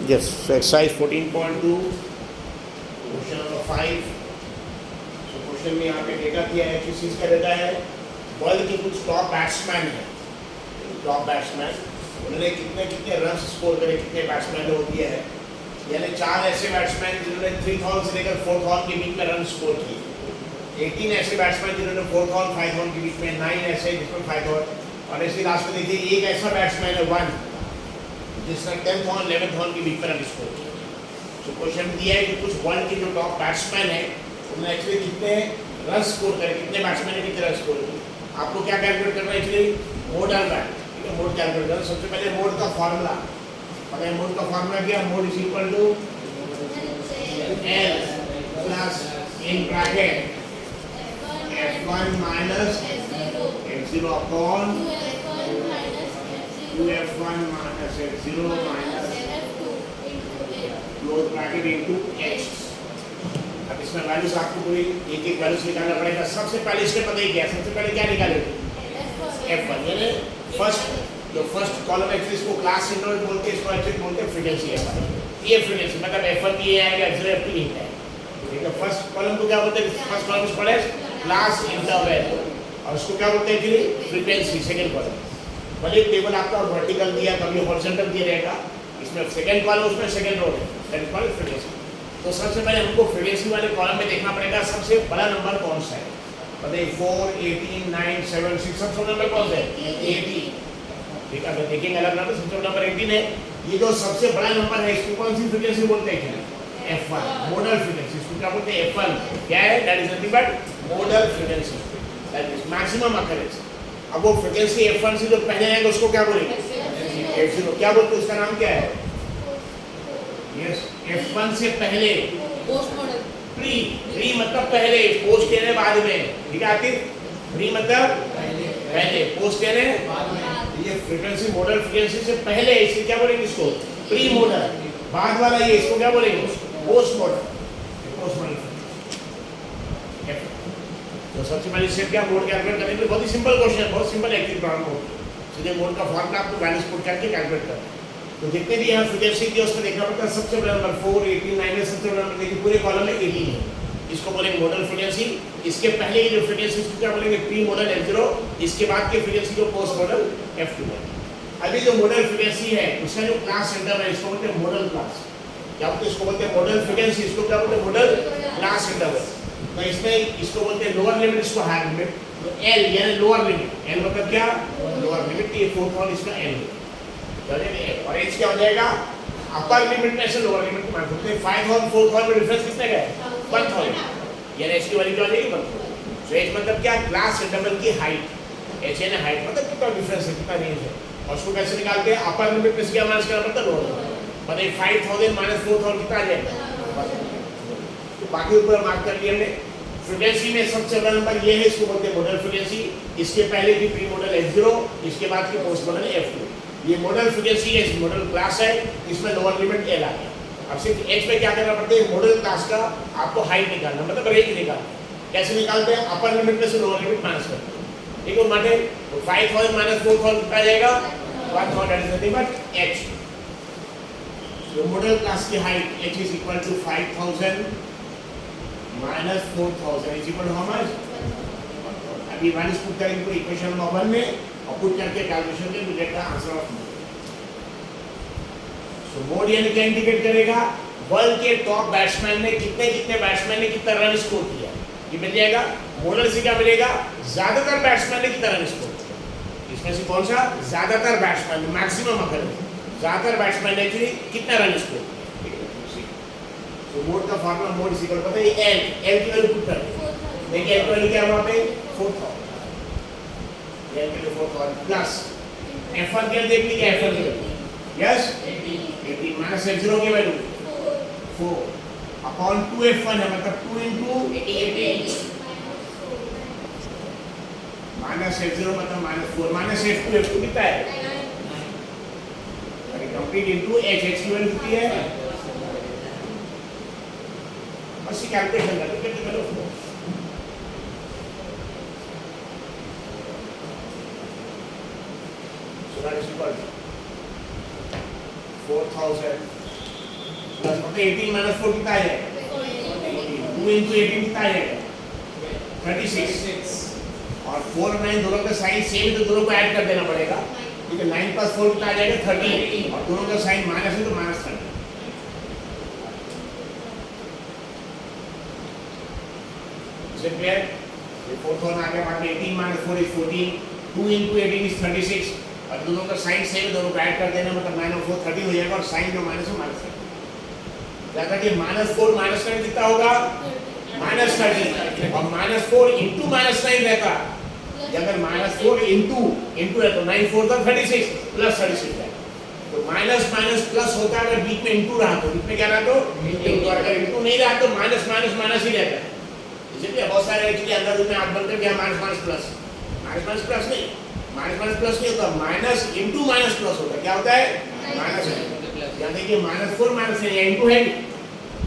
Yes, so exercise 14.2, question number 5. तो question में यहाँ पे डेटा किया है, किस चीज़ का डेटा है? वर्ल्ड के कुछ टॉप बैट्समैन हैं, टॉप बैट्समैन, उन्होंने कितने कितने रन स्कोर करे, कितने बैट्समैन ने वो दिए हैं, यानी 4 ऐसे बैट्समैन जिन्होंने 3000 से लेकर 4000 के बीच में रन स्कोर किए, 18 ऐसे बैट्समैन जिन्होंने 4000 5000 के बीच में, 9 ऐसे जिसमें 5000, और ऐसे लास्ट में देखिए एक ऐसा बैट्समैन है 1 जिसने 10,000 11,000 के बीच में रन स्कोर किया. तो क्वेश्चन दिया है कि कुछ वर्ल्ड के जो टॉप बैट्समैन है उन्होंने एक्चुअली कितने रन स्कोर करे, कितने बैट्समैन ने कितने रन स्कोर किए. आपको क्या कैलकुलेट करना है? एक्चुअली मोड डालना है, ठीक है. मोड कैलकुलेट करना. सबसे पहले मोड का फॉर्मूला पता है. मोड का फॉर्मूला क्या? Mode is equal to L plus in bracket f1 minus f0 upon 2f1 minus f0 minus close bracket into h. अब इसमें वैल्यूज आपको पूरी एक एक वैल्यूज निकालना पड़ेगा. सबसे पहले इसके पता ही क्या है? सबसे पहले क्या निकालेंगे? f1 यानी फर्स्ट कॉलम है, इसको क्लास इंटरवल बोलते हैं, इसको एक्चुअली बोलते हैं फ्रीक्वेंसी f1. ये फ्रीक्वेंसी मतलब f1 भी आएगा, f0 f2 ही है, ठीक है. फर्स्ट कॉलम को क्या बोलते हैं? First column is called as class interval और उसको क्या बोलते हैं? Actually frequency. सेकंड कॉलम भले टेबल आपका वर्टिकल दिया, कभी हॉरिजॉन्टल दिया रहेगा, इसमें सेकंड कॉलम, उसमें सेकंड रो है, दैट इज कॉल्ड फ्रीक्वेंसी. तो सबसे पहले हमको फ्रीक्वेंसी वाले कॉलम में देखना पड़ेगा सबसे बड़ा नंबर कौन सा है. बताइए 4 18 9 7 6 सबसे बड़ा नंबर कौन सा है? 18, ठीक है. अगर देखेंगे अलग नंबर, सबसे बड़ा नंबर 18 है. ये जो सबसे बड़ा नंबर है इसको कौन सी फ्रीक्वेंसी बोलते हैं? f1 model frequency. इसको क्या बोलते हैं? f1 क्या है? That is nothing but model frequency, that is maximum occurrence. अब वो फ्रीक्वेंसी f1 से जो पहले आएगा उसको क्या बोलेंगे? f0. क्या बोलते हैं? उसका नाम क्या है? यस, f1 से पहले पोस्ट मॉडल. प्री मतलब पहले, पोस्ट यानी बाद में, ठीक है. आखिर प्री मतलब पहले, पोस्ट यानी बाद में. ये फ्रीक्वेंसी मॉडल फ्रीक्वेंसी से पहले, इसे क्या बोलेंगे? इसको प्री मॉडल. बाद वाला ये इसको क्या बोलेंगे? Post model. Post model. तो सबसे पहले इससे क्या मोड कैलकुलेट करेंगे? बहुत ही सिंपल क्वेश्चन है, बहुत सिंपल एक्टिव प्रॉब्लम हो. सीधे मोड का फॉर्मूला आपको वैल्यूज पुट करके कैलकुलेट करना है. तो जितने भी यहाँ फ्रीक्वेंसी थी उसमें देखना पड़ता है. सबसे बड़ा नंबर 4 18 9 में सबसे बड़ा नंबर देखिए पूरे कॉलम में 18 है, इसको बोलेंगे मॉडल फ्रीक्वेंसी. इसके पहले की जो फ्रीक्वेंसी इसको क्या बोलेंगे? Pre model f0. इसके बाद की फ्रीक्वेंसी को पोस्ट मॉडल f2 है. अभी जो मॉडल फ्रीक्वेंसी है उसका जो क्लास सेंटर है इसको बोलते हैं मॉडल क्लास. क्या बोलते हैं? इसको बोलते हैं मॉडल फ्रीक्वेंसी. इसको क्या बोलते हैं? Model class interval. तो इसमें इसको बोलते हैं लोअर लिमिट, इसको हायर लिमिट. तो L यानी लोअर लिमिट. L मतलब क्या? Lower limit. ये 4,000 इसका L और H क्या हो जाएगा? अपर लिमिट में से लोअर लिमिट को मान सकते हैं. 5,000 4,000 में डिफरेंस कितने का है? 1,000. यानी H की वैल्यू क्या हो जाएगी? 1,000. तो H मतलब क्या? क्लास इंटरवल की हाइट. H यानी हाइट मतलब कितना डिफरेंस है, कितना रेंज है. और उसको कैसे निकालते हैं? अपर लिमिट में से क्या माइनस करना पड़ता है? Lower limit. बताइए 5,000 माइनस 4,000 कितना आ जाएगा? तो बाकी ऊपर मार्क कर लिया हमने. फ्रीक्वेंसी में सबसे बड़ा नंबर ये है, इसको बोलते हैं मॉडल फ्रीक्वेंसी. इसके पहले की प्री मॉडल f0, इसके बाद की पोस्ट मॉडल f2. ये मॉडल फ्रीक्वेंसी है, इस मॉडल क्लास है, इसमें लोअर लिमिट L आ गया. अब सिर्फ H में क्या करना पड़ता है? मॉडल क्लास का आपको हाइट निकालना, मतलब रेंज निकालना. कैसे निकालते हैं? अपर लिमिट में से लोअर लिमिट माइनस करते हैं, ठीक है. माने 5,000 माइनस 4,000 कितना आ जाएगा? 1,000. That is nothing but H. तो मॉडल क्लास की height H is equal to 5,000 minus 4,000 is equal to how much? अभी वैल्यूज पुट करेंगे इक्वेशन नंबर 1 में और पुट करके कैलकुलेशन में will get the answer of mode. So mode यानी क्या इंडिकेट करेगा? वर्ल्ड के टॉप बैट्समैन ने कितने बैट्समैन ने कितना रन स्कोर किया, ये मिल जाएगा. मॉडल से क्या मिलेगा? ज्यादातर बैट्समैन ने कितना रन स्कोर किया. इसमें से कौन सा? ज्यादातर बैट्समैन, मैक्सिमम अगर ज्यादातर बैट्समैन ने एक्चुअली कितना रन स्कोर किया. तो मोड का फार्मूला मोड इज इक्वल पता है L की वैल्यू पुट कर देखिए. L की वैल्यू क्या है वहां पे? 4,000. L की वैल्यू 4,000 प्लस f1 की देख लीजिए. f1 की वैल्यू यस 18 माइनस f0 की वैल्यू 4 अपॉन 2f1 है, मतलब 2 into 18 माइनस f0 मतलब माइनस 4 माइनस f2 कितना है? अरे कंप्लीट इनटू h की वैल्यू कितनी है? बस ये कैलकुलेशन करके करो. So that is equal to 4,000 plus मतलब 18 माइनस 4 कितना आ जाएगा 2 into 18 कितना आ जाएगा 36 और 4 और 9 दोनों का साइन सेम है तो दोनों को ऐड कर देना पड़ेगा ठीक है 9 plus 4 कितना आ जाएगा 13 और दोनों का साइन माइनस है तो माइनस 13 इसे क्लियर ये फोर्थ वन आ गया बाद में 18 minus 4 is 14 2 into 18 is 36 और दोनों का साइन सेम दोनों को ऐड कर देना मतलब 9 और 4 13 हो जाएगा और साइन जो माइनस है माइनस 13 ज्यादा कि -4 -9 कितना होगा -13 और -4 into -9 रहता अगर -4 into है तो 9 4 था 36 प्लस 36 है तो माइनस माइनस प्लस होता है अगर बीच में इनटू रहा तो बीच में क्या रहा तो इनटू अगर इनटू नहीं रहा तो माइनस माइनस माइनस ही रहता है इसलिए बहुत सारे एक्चुअली अंदर में आप बनकर क्या माइनस माइनस प्लस नहीं माइनस प्लस नहीं होता माइनस इनटू माइनस प्लस होता है क्या होता है माइनस है या देखिए -4 माइनस है या इनटू है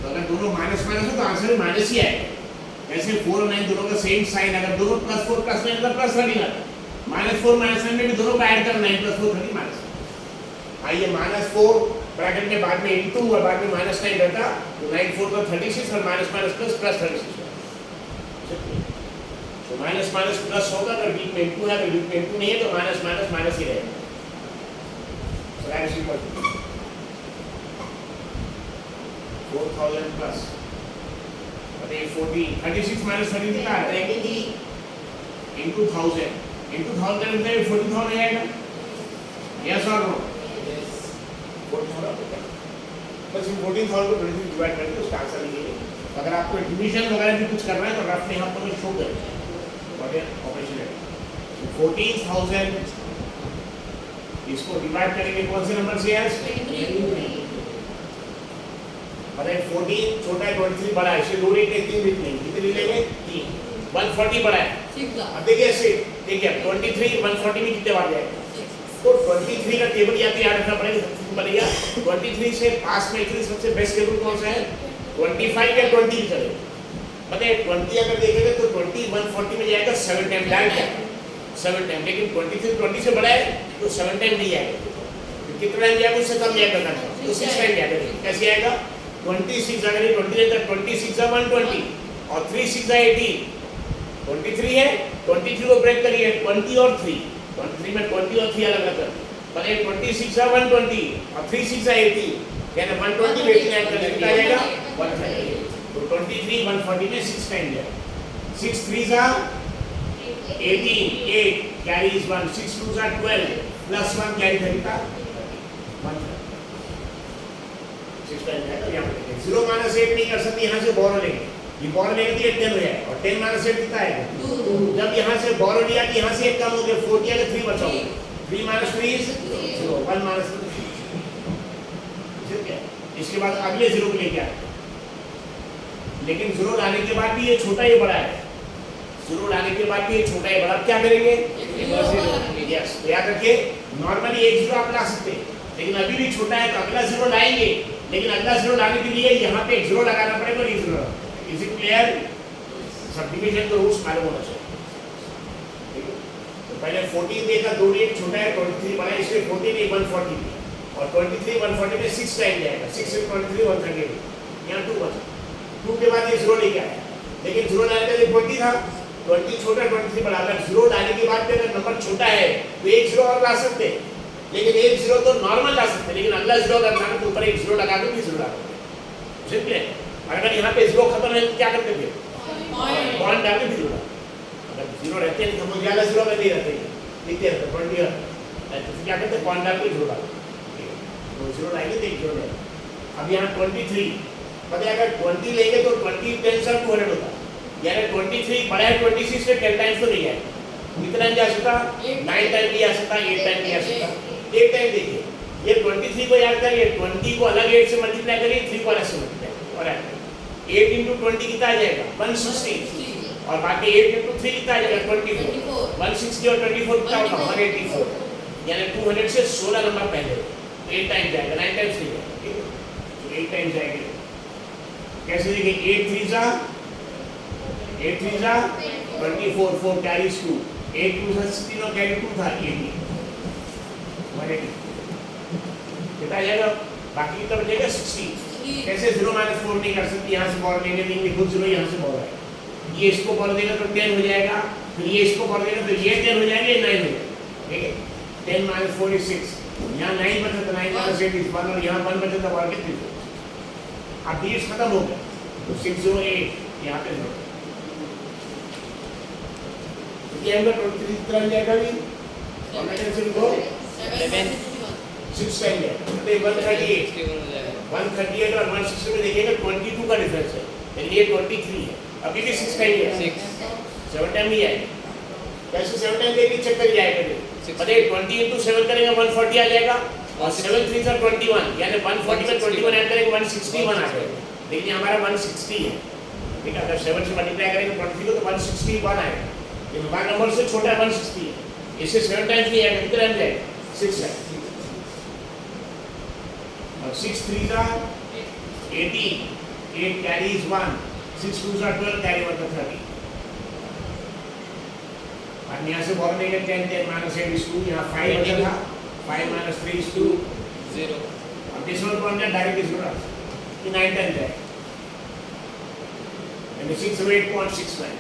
तो अगर दोनों माइनस माइनस हो तो आंसर माइनस ही आएगा ऐसे 4 और 9 दोनों का सेम साइन अगर दोनों +4 +9 का +13 आता -4 -9 में भी दोनों को ऐड करना 9 + 4 30 माइनस आइए -4 ब्रैकेट में बाद में इनटू और बाद में -9 रहता तो 9 4 का 36 और माइनस माइनस प्लस प्लस 36 तो माइनस माइनस प्लस होगा अगर बीच में इनटू है अगर बीच में इनटू नहीं है तो माइनस माइनस माइनस ही रहेगा so that is equal to 4000 plus और ये 40 36 माइनस 30 कितना है इनटू 1000 इनटू 1000 का मतलब 40000 हो जाएगा यस और नो 40000 बस इन 14000 को 23 डिवाइड करके उसका आंसर लिखिए अगर आपको डिवीजन वगैरह भी कुछ करना है तो रफ में यहाँ पर मैं शो करें व्हाट इज ऑपरेशन है 14000 इसको डिवाइड करेंगे कौन से नंबर से यार अरे 14 छोटा है 23 बड़ा है इसे दो रेट है 3 रेट नहीं कितने लेंगे 3 140 बड़ा है अब देखिए ऐसे देखिए 23 140 में कितने बार जाएगा तो 23 का टेबल या तो याद रखना पड़ेगा बढ़िया 23 से पास में इतनी सबसे बेस्ट टेबल कौन सा है 25 या 20 चले बताइए 20 अगर देखेंगे तो 20 140 में जाएगा 7 टाइम डायरेक्ट 7 टाइम लेकिन 23 20 से बड़ा है तो 7 टाइम नहीं आएगा कितना टाइम जाएगा उससे कम जाएगा तो 6 टाइम जाएगा कैसे आएगा 26 अगर ये 20 रहता है 26 है 120 और 3 6 है 18 23 है 23 को ब्रेक करिए 20 और 3 23 में 20 और 3 अलग अलग पर ये 26 है 120 और 3 6 है 18 यानी 120 में 18 ऐड कर कितना आ जाएगा 130 तो 23 140 में 6 टाइम जाएगा 6 3s are 18 8 carries 1 6 2s are 12 plus 1 carry 30 का 6 टाइम जाएगा यहाँ पे 0 - 8 नहीं कर सकते यहाँ से बोरो लेंगे ये बोरो लेंगे तो ये 10 हो जाएगा और 10 - 8 कितना आएगा 2 जब यहाँ से बोरो लिया कि यहाँ से एक कम हो गया 4 किया तो 3 बचा होगा 3 - 3 is 0 1 - 3 ठीक है इसके बाद अगले 0 को लेके आए लेकिन 0 लाने के बाद भी ये छोटा ये बड़ा है 0 लाने के बाद भी ये छोटा ये बड़ा क्या करेंगे यस याद रखिए नॉर्मली एक 0 आप ला सकते हैं लेकिन अभी भी छोटा है तो अगला 0 लाएंगे लेकिन अगला 0 लाने के लिए यहाँ पे एक 0 लगाना पड़ेगा और 0 इज इट क्लियर सबडिविजन का रूल्स मालूम होना चाहिए ठीक है तो पहले 14 देखा 2 रेट छोटा है 23 बड़ा है इसलिए 14 एक 140 और 23 140 में 6 टाइम जाएगा 6 से 23 138 यहाँ 2 बचा 2 के बाद ये 0 लेके आया लेकिन 0 लाने के लिए 20 था 20 छोटा 23 बड़ा अगर 0 लाने के बाद अगर नंबर छोटा है तो एक 0 और ला सकते हैं लेकिन एक 0 तो नॉर्मल ला सकते हैं लेकिन अगला 0 अगर लाना तो ऊपर एक 0 लगा दो भी 0 लगा दो सिंपल है अगर यहाँ पे 0 खत्म है तो क्या करते थे पॉइंट डाल के 0 अगर 0 रहते हैं तो हम ज्यादा 0 में नहीं रहते लिखते रहते 20 तो क्या करते हैं पॉइंट डाल के 0 डाल तो 0 लाएंगे तो एक 0 लेंगे अब यहाँ 23 पता है अगर 20 लेंगे तो 20 10 से 200 होता यानी 23 बड़ा है 26 से 10 टाइम्स तो नहीं आएगा कितना जा सकता 9 टाइम भी आ सकता 8 टाइम भी आ सकता एक टाइम देखिए ये 23 को याद करिए 20 को अलग 8 से मल्टीप्लाई करिए 3 को अलग से मल्टीप्लाई और 8 into 20 कितना आ जाएगा 160 और बाकी 8 into 3 कितना आ जाएगा 24 160 और 24 कितना होगा 184 यानी 200 से 16 नंबर पहले 8 टाइम जाएगा 9 टाइम्स नहीं जाएगा ठीक है तो 8 टाइम जाएंगे कैसे देखिए 8 3s are 24 4 carries 2 8 2s are 16 और carry 2 था 80 कितना जाएगा बाकी कितना बचेगा 60 कैसे 0 - 4 नहीं कर सकती, यहाँ से बॉल लेंगे नहीं, खुद 0 यहाँ से बॉल आएगा, ये इसको बॉल देगा तो 10 हो जाएगा, फिर ये इसको बॉल देगा तो ये 10 हो जाएगा, ये 9 हो जाएगा, ठीक है। 10 - 4 is 6, यहाँ 9 बचा तो 9 - 8 is 1 और यहाँ 1 बचा तो बॉल कितनी हो, अब डिजिट्स खत्म हो गया तो 608 यहाँ पे जोड़, ये हमको 23 तरह जाएगा भी और मैं कैसे लिखो 6 टाइम है तो 138 138 और 160 में देखिएगा 22 का डिफरेंस है, यानी ये 23 है, अभी भी 6 टाइम है, 7 टाइम ही आएगा, कैसे 7 टाइम देके चेक कर जाएगा, पता है 20 into 7 करेंगे 140 आ जाएगा और 7 3 are 21, यानी 140 में 21 ऐड करेंगे 161 आ जाएगा, लेकिन हमारा 160 है, ठीक है, अगर 7 से मल्टीप्लाई करेंगे 20 को तो 161 आएगा, ये हमारा नंबर से छोटा 160 है, इससे 7 टाइम्स नहीं आएगा, कितना टाइम जाएगा 6 है, और 6 3s are 18, 8 carries 1, 6 2s are 12, carry 1 to 30, और यहाँ से बॉल देंगे 10 10 - 8 is 2, यहाँ 5 बचा था, 5 - 3 is 2 0, अब decimal point है डायरेक्ट decimal कि 9 10 है, यानी 608.69,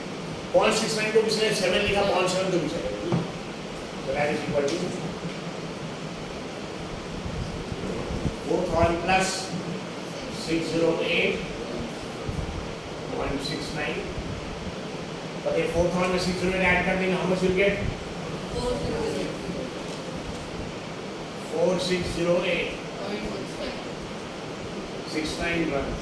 0.69 को किसने 7 लिखा, 0.7 तो भी चलेगा, so that is equal to 4 plus 608.69, but if 4 में 608 ऐड कर देंगे, how much will get 4608.69 runs,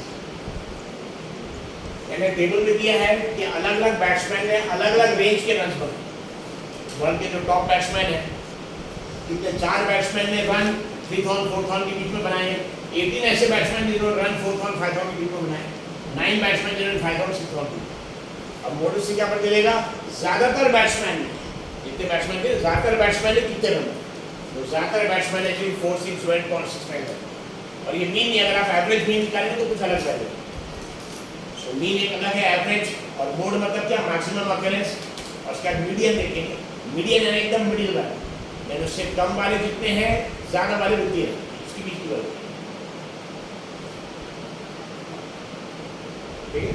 यानी टेबल में दिया है कि अलग-अलग बैट्समैन ने अलग-अलग रेंज के रन्स बनाए, वर्ल्ड के जो टॉप बैट्समैन है, कितने 4 बैट्समैन ने रन 3000 4000 के बीच में बनाए, 18 ऐसे बैट्समैन जिन्होंने रन 4000 5000 के बीच में बनाए, 9 बैट्समैन जिन्होंने 5000 6000। अब मोड से क्या पता चलेगा, ज्यादातर बैट्समैन ने, जितने बैट्समैन थे ज्यादातर बैट्समैन ने कितने रन, तो ज्यादातर बैट्समैन ने एक्चुअली 468.69 रन, और ये मीन नहीं, अगर आप एवरेज मीन निकालेंगे तो कुछ अलग जाएगा, सो मीन एक अलग है, एवरेज और मोड मतलब क्या, मैक्सिमम अकरेंस, और उसका मीडियन देखेंगे, मीडियन यानी एकदम मिडिल वाला, यानी उससे कम वाले जितने हैं ज्यादा वाले होती है, उसकी बीच की वाले, ठीक है,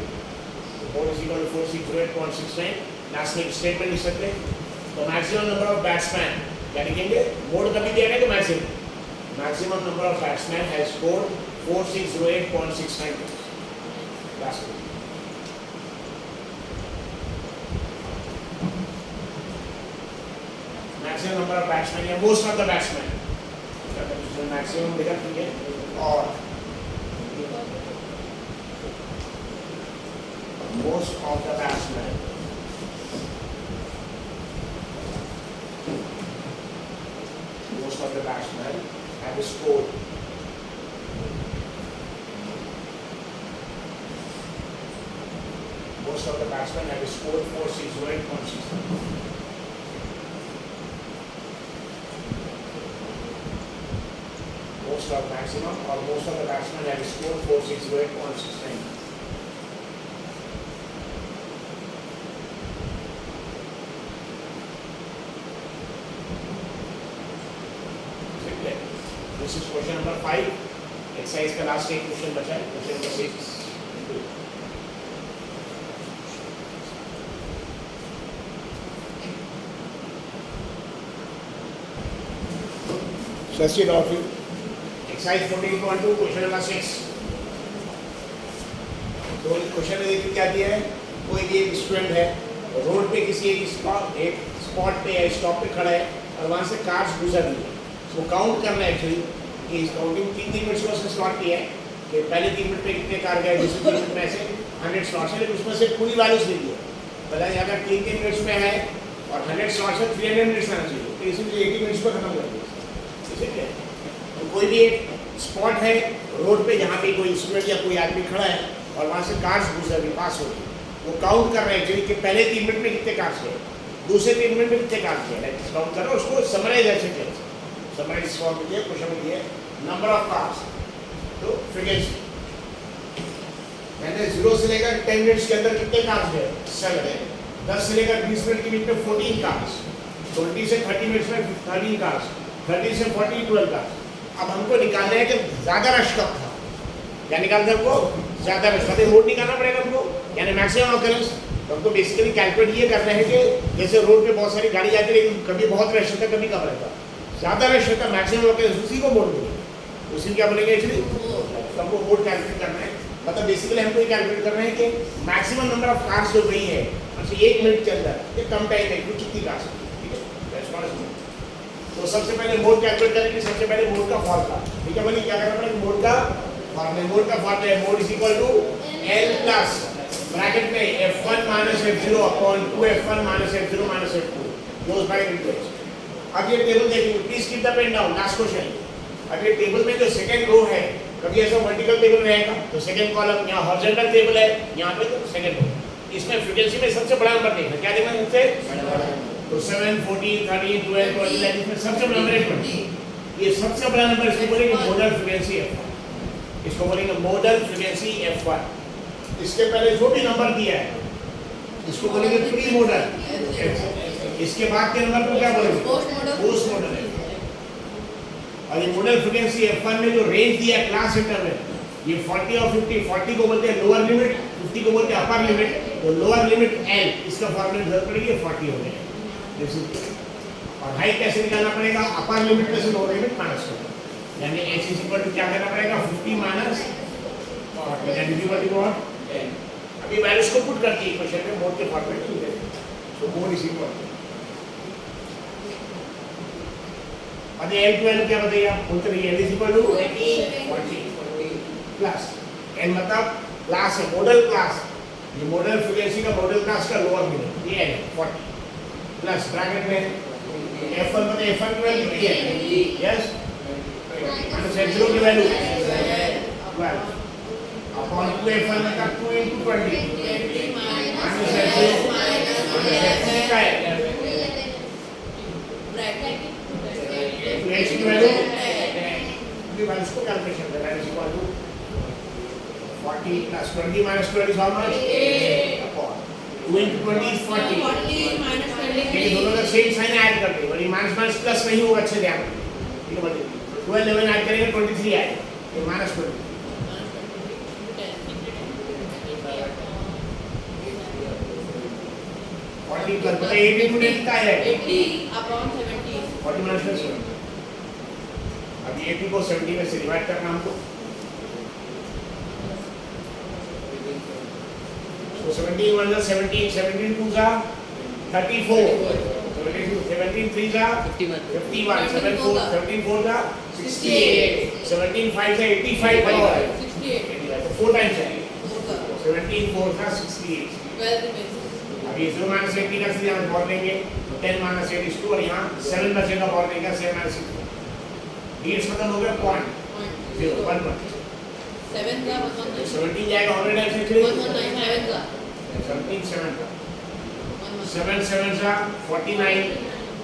mode is equal to 468.69, national statement लिख सकते हैं, तो मैक्सिमम नंबर ऑफ बैट्समैन क्या लिखेंगे, मोड कभी दिया गया तो maximum number of batsman has scored 4608.69 runs, maximum number of batsmen या most of the batsmen, maximum देखा ठीक है, और most of the batsmen have scored most of the batsmen have scored 4608.69. Most of maximum or most of the batsmen have scored 4608.69. This is question number 5. Exercise का last एक question बचा है, question number 6. So let's see all of you. Exercise 14.2 question number 6. तो question में देखिए क्या दिया है, कोई भी एक स्टूडेंट है रोड पे किसी एक स्पॉट पे या स्टॉप पे खड़ा है और वहाँ से कार्स गुजर रही है, वो काउंट करना है एक्चुअली कि इस काउंटिंग 3 मिनट्स में उसने स्लॉट किया है कि पहले 3 मिनट पे कितने कार गए, दूसरे 3 मिनट में ऐसे 100 स्लॉट्स है, लेकिन उसमें से पूरी वैल्यूज नहीं दी है, पता है अगर 3 मिनट्स में है और 100 स्लॉट्स है 300 मिनट्स आना चाहिए, तो इसीलिए 80 मिनट्स पर खत्म कर दिया, ठीक है। तो कोई भी एक स्पॉट है रोड पे जहाँ पे कोई स्टूडेंट या कोई आदमी खड़ा है और वहाँ से कार्स गुजर रही पास हो रही, वो काउंट कर रहे हैं एक्चुअली कि पहले 3 मिनट में कितने कार्स गए, दूसरे 3 मिनट में कितने कार्स गए, काउंट कर रहे हैं, उसको समराइज ऐसे करें, समराइज फॉर्म में दिया क्वेश्चन में दिया नंबर ऑफ कार्स, तो फिगर्स मैंने 0 से लेकर 10 मिनट्स के अंदर कितने कार्स गए 7 है, 10 से लेकर 20 मिनट के बीच में 14 कार्स, 20 से 30 मिनट्स में 13 कार्स, 30 से 40 12 कार्स। अब हमको निकालना है कि ज़्यादा रश कब था, क्या निकालते हैं हमको? ज़्यादा रश, मतलब मोड निकालना पड़ेगा हमको, यानी मैक्सिमम ऑकरेंस। तो हमको बेसिकली कैलकुलेट ये करना है कि जैसे रोड पे बहुत सारी गाड़ी जाती है, लेकिन कभी बहुत रश होता है, कभी कम रहता है। ज़्यादा रश होता है, मैक्सिमम ऑकरेंस, उसी को मोड बोलेंगे। उसी क्या बोलेंगे एक्चुअली? हमको मोड कैलकुलेट करना है, मतलब बेसिकली हमको ये कैलकुलेट करना है कि मैक्सिमम नंबर ऑफ कार्स जो गई है अच्छा 1 मिनट के अंदर, ये कम टाइम में कितनी कार्स, ठीक है। तो सबसे पहले मोड कैलकुलेट करेंगे, सबसे पहले मोड का फॉर्मूला, ठीक है। बोलिए क्या करना पड़ेगा? मोड का फॉर्मूला, मोड का फॉर्मूला है mode is equal to L plus bracket में F1 minus F0 upon 2F1 minus F0 minus F2 close bracket. अब ये टेबल देखिए, please keep the pen down, last question. अब ये टेबल में जो सेकंड रो है, कभी ऐसा वर्टिकल टेबल रहेगा तो सेकंड कॉलम, यहाँ हॉरिजॉन्टल टेबल है, यहाँ पे तो सेकंड रो। इसमें फ्रीक्वेंसी में सबसे बड़ा नंबर देखना, क्या देखना सबसे बड़ा? तो 7, 14, 13, 12, 14 इसमें सबसे बड़ा नंबर 20। ये सबसे बड़ा नंबर इसको बोलेंगे मोडल फ्रीक्वेंसी F1, इसको बोलेंगे मोडल फ्रीक्वेंसी F1। इसके पहले जो भी नंबर दिया है इसको बोलेंगे प्री मोडल। इसके बाद के नंबर को क्या बोलेंगे? Post model. और ये मोडल फ्रीक्वेंसी F1 में जो रेंज दिया है क्लास इंटरवल, ये 40 और 50, 40 को बोलते हैं लोअर लिमिट, 50 को बोलते हैं अपर लिमिट। तो लोअर लिमिट L, इसका फॉर्मूला जरूरत पड़ेगी 40 हो गया। और हाइट कैसे निकालना पड़ेगा? अपर लिमिट में से लोअर लिमिट माइनस करना, यानी h इज इक्वल टू क्या करना पड़ेगा? 50 माइनस 40 यानी इक्वल टू व्हाट? 10। अभी वैल्यूज को पुट करके इक्वेशन में मोड के फॉर्मेट में लिख दें। तो मोड इज इक्वल टू, अब L की वैल्यू क्या बताइए आप? बोलते रहिए L is equal to 40 plus N मतलब क्लास है, मॉडल क्लास। ये मॉडल फ्रीक्वेंसी का मॉडल क्लास का लोअर लिमिट ये है 40 प्लस ब्रैकेट में F1 मतलब F1 की वैल्यू कितनी है? यस, माइनस F0 की वैल्यू 12 अपॉन 2F1 मतलब 2 into 20 माइनस F0 माइनस क्या है? ब्रैकेट x की वैल्यू भी वैल्यूज को कैलकुलेशन करना है। Is equal to 40 plus 20 minus 20 how much? 8 2 into 20 is 40 minus 20। ये दोनों का सेम साइन ऐड कर दे, और ये माइनस माइनस प्लस नहीं होगा, अच्छे ध्यान रखिए, ठीक है। बोलिए 12 11 ऐड करेंगे 23 आएगा, ये माइनस 20 40 कर पता 80 टू 80 का है 80 अपॉन 70 40 माइनस 70। अब ये 80 को 70 में से डिवाइड करना हमको, तो 17 1 जा 17, 17 2 जा 34, 17 3 जा 51, 7 4 17 4 जा 68, 17 5 जा 85 और 68, 4 टाइम्स है 17 4 जा 68। 12 अब ये 0 माइनस 80 का सीधा हम पॉइंट लेंगे, तो 10 माइनस 8 is 2 और यहाँ 7 बचेगा पॉइंट लेंगे 7 माइनस 6 बीट्स खत्म हो गया पॉइंट 0 1 7 का 17 जाएगा 100 टाइम्स एक्चुअली 119 का 17 7 का 7 7 जा 49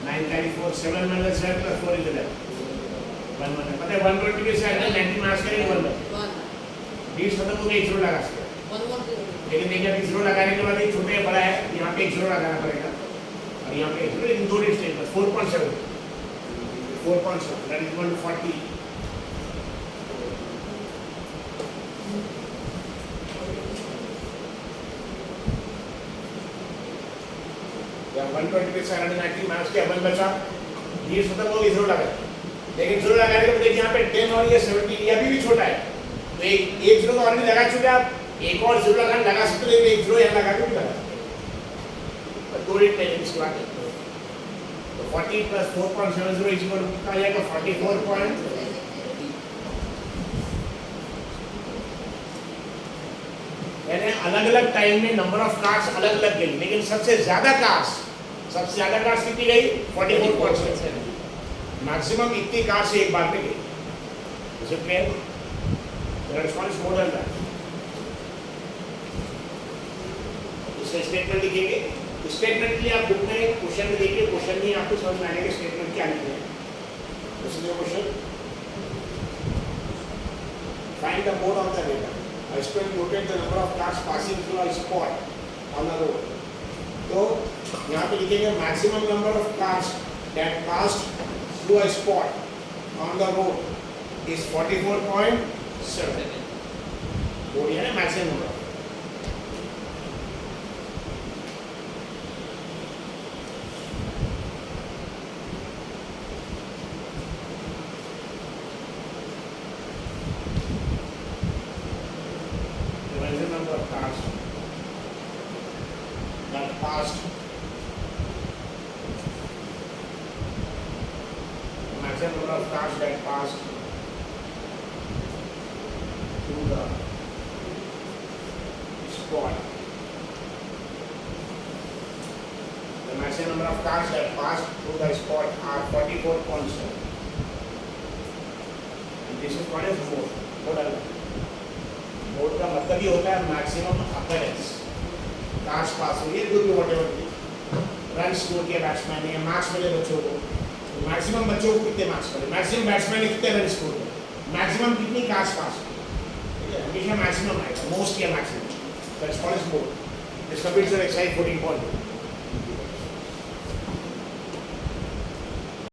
9 carry 4 7 minus 7 plus 4 is 11 1 1 पता है 120 के से 90 माइनस करेंगे 1 बीट्स खत्म हो गया 0 लगा सकते हैं। लेकिन देखिए अभी 0 लगाने के बाद ये छोटे या बड़ा है, यहाँ पे 0 लगाना पड़ेगा और यहाँ पे 0, लेकिन 2 डिस्टेंस पर 4.7 that is 140 या 120 पे 90 माइनस के 1 बचा, ये खत्म हो गया 0 लगा, लेकिन 0 लगाने के बाद देखिए यहाँ पे 10 और ये 17 ये अभी भी छोटा है, तो एक 0 तो ऑलरेडी लगा चुके आप, एक और 0 लगा सकते हो, एक 0 यहाँ लगा के भी लगा सकते हो, 2 रेट लेंगे इसके बाद। तो 40 प्लस 4.70 इज इक्वल टू कितना आ जाएगा 44 पॉइंट, यानी अलग अलग टाइम में नंबर ऑफ कार्स अलग अलग गई, लेकिन सबसे ज्यादा कार्स कितनी गई 44.7, मैक्सिमम इतनी कार्स एक बार में गई। Is it clear? The response more than that. इसका स्टेटमेंट लिखेंगे, स्टेटमेंट के लिए आप बुक में क्वेश्चन में देखिए, क्वेश्चन में आपको समझ में आएगा कि स्टेटमेंट क्या लिखे हैं। This is the question, find the mode of the data. A student noted the number of cars passing through a spot on a road. तो यहाँ पे लिखेंगे maximum number of cars that passed through a spot on the road is 44.7. maximum number. The maximum number of cars that passed. The maximum number of cars that passed through the spot. The maximum number of cars that passed through the spot are 44.7. And this is called as mode. Mode का मतलब ये होता है maximum occurrence cars पास हुई है भी whatever run score किया batsman ने मार्क्स मिले बच्चों को तो मैक्सिमम बच्चों को कितने मार्क्स मिले मैक्सिमम बैट्समैन ने कितने रन स्कोर किए मैक्सिमम कितनी कार्स पास ठीक है हमेशा मैक्सिमम आएगा मोस्ट या maximum that's called as mode this completes your exercise 14.2